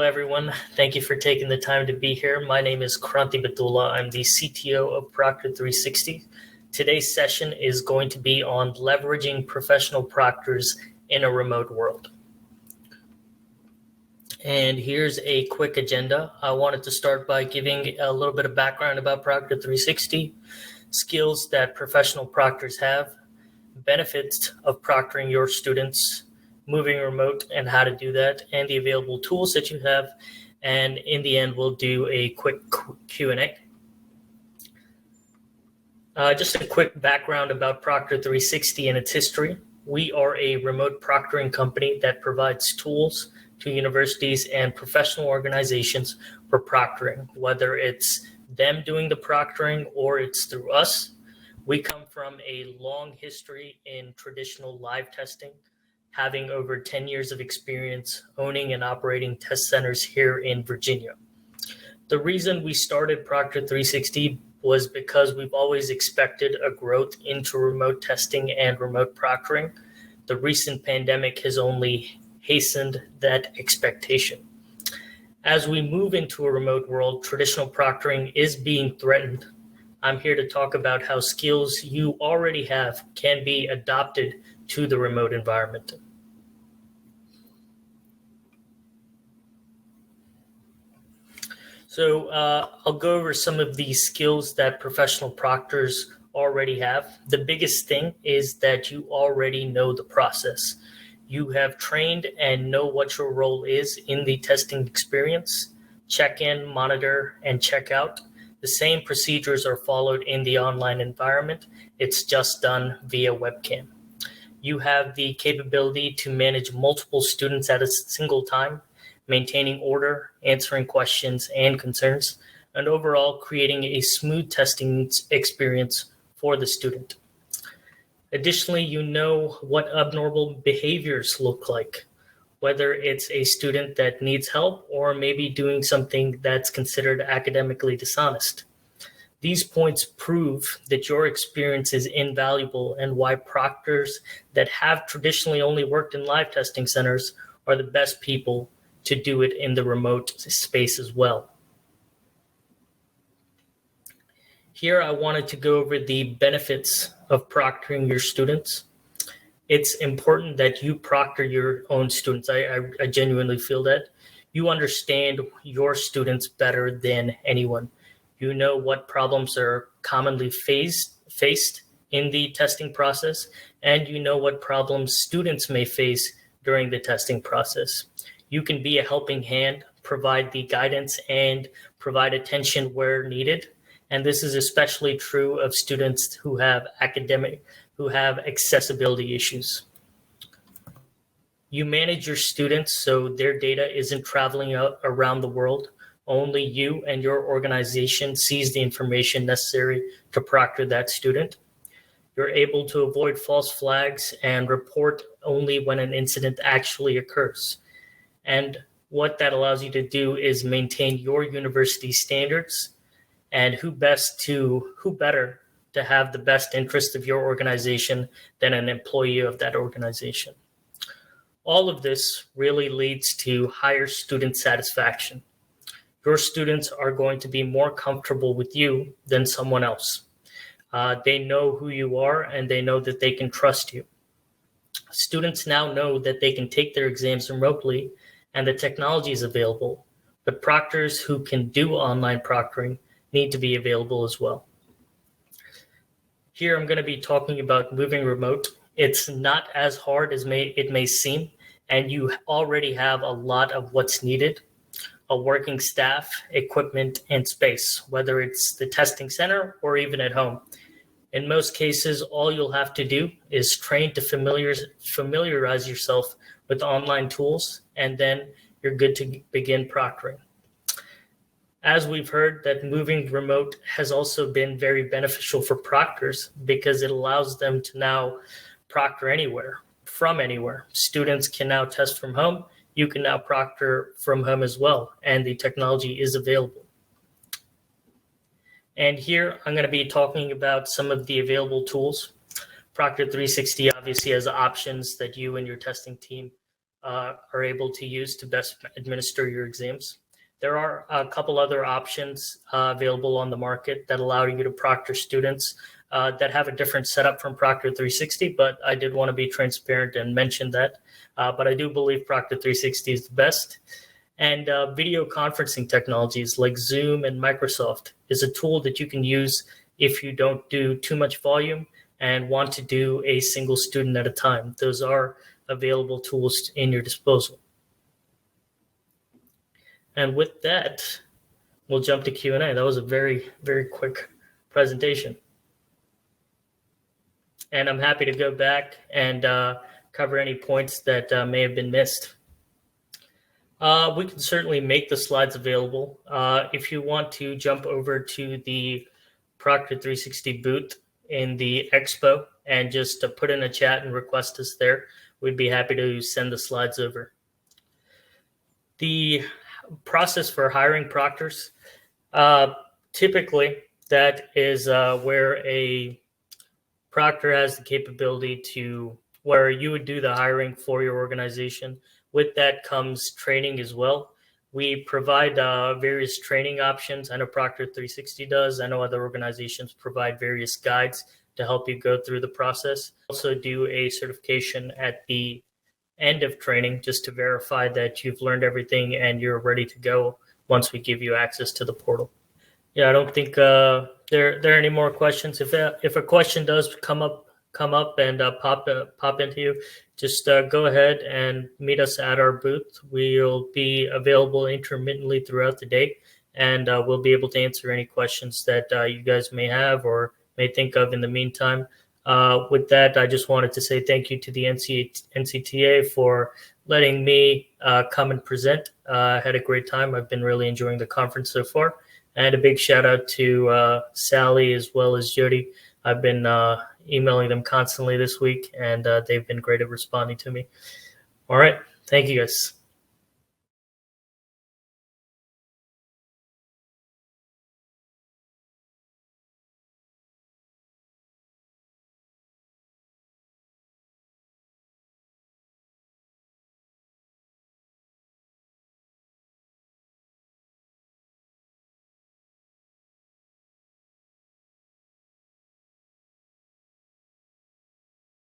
everyone. Thank you for taking the time to be here. My name is Kranthi Bathula. I'm the CTO of Proctor 360. Today's session is going to be on leveraging professional proctors in a remote world. And here's a quick agenda. I wanted to start by giving a little bit of background about Proctor 360, skills that professional proctors have, benefits of proctoring your students, moving remote and how to do that, and the available tools that you have. And in the end, we'll do a quick Q&A. Just a quick background about Proctor 360 and its history. We are a remote proctoring company that provides tools to universities and professional organizations for proctoring, whether it's them doing the proctoring or it's through us. We come from a long history in traditional live testing, having over 10 years of experience owning and operating test centers here in Virginia. The reason we started Proctor 360 was because we've always expected a growth into remote testing and remote proctoring. The recent pandemic has only hastened that expectation. As we move into a remote world, traditional proctoring is being threatened. I'm here to talk about how skills you already have can be adopted to the remote environment. So I'll go over some of the skills that professional proctors already have. The biggest thing is that you already know the process. You have trained and know what your role is in the testing experience. Check in, monitor, and check out. The same procedures are followed in the online environment. It's just done via webcam. You have the capability to manage multiple students at a single time, maintaining order, answering questions and concerns, and overall creating a smooth testing experience for the student. Additionally, you know what abnormal behaviors look like, whether it's a student that needs help or maybe doing something that's considered academically dishonest. These points prove that your experience is invaluable and why proctors that have traditionally only worked in live testing centers are the best people to do it in the remote space as well. Here, I wanted to go over the benefits of proctoring your students. It's important that you proctor your own students. I genuinely feel that. You understand your students better than anyone. You know what problems are commonly faced in the testing process, and you know what problems students may face during the testing process. You can be a helping hand, provide the guidance, and provide attention where needed. And this is especially true of students who have accessibility issues. You manage your students so their data isn't traveling out around the world. Only you and your organization sees the information necessary to proctor that student. You're able to avoid false flags and report only when an incident actually occurs. And what that allows you to do is maintain your university standards. And who better to have the best interest of your organization than an employee of that organization? All of this really leads to higher student satisfaction. Your students are going to be more comfortable with you than someone else. They know who you are and they know that they can trust you. Students now know that they can take their exams remotely and the technology is available, but proctors who can do online proctoring need to be available as well. Here I'm going to be talking about moving remote. It's not as hard as it may seem, and you already have a lot of what's needed: a working staff, equipment, and space, whether it's the testing center or even at home. In most cases, all you'll have to do is train to familiarize yourself with online tools, and then you're good to begin proctoring. As we've heard, that moving remote has also been very beneficial for proctors because it allows them to now proctor anywhere, from anywhere. Students can now test from home. You can now proctor from home as well, and the technology is available. And here I'm going to be talking about some of the available tools. Proctor 360 obviously has options that you and your testing team are able to use to best administer your exams. There are a couple other options available on the market that allow you to proctor students that have a different setup from Proctor 360, but I did want to be transparent and mention that. But I do believe Proctor 360 is the best. And video conferencing technologies like Zoom and Microsoft is a tool that you can use if you don't do too much volume and want to do a single student at a time. Those are available tools in your disposal. And with that, we'll jump to Q&A. That was a very, very quick presentation. And I'm happy to go back and cover any points that may have been missed. We can certainly make the slides available. If you want to jump over to the Proctor 360 booth in the expo and just put in a chat and request us there, we'd be happy to send the slides over. The process for hiring proctors, typically that is where a proctor has the capability to where you would do the hiring for your organization. With that comes training as well. We provide various training options. I know Proctor 360 does. I know other organizations provide various guides to help you go through the process. Also do a certification at the end of training just to verify that you've learned everything and you're ready to go once we give you access to the portal. Yeah, I don't think there are any more questions. If a question does come up and pop into you, just go ahead and meet us at our booth. We'll be available intermittently throughout the day, and we'll be able to answer any questions that you guys may have or may think of in the meantime. With that, I just wanted to say thank you to the NCTA for letting me come and present. I had a great time. I've been really enjoying the conference so far. And a big shout out to Sally as well as Jody. I've been emailing them constantly this week, and they've been great at responding to me. All right. Thank you, guys.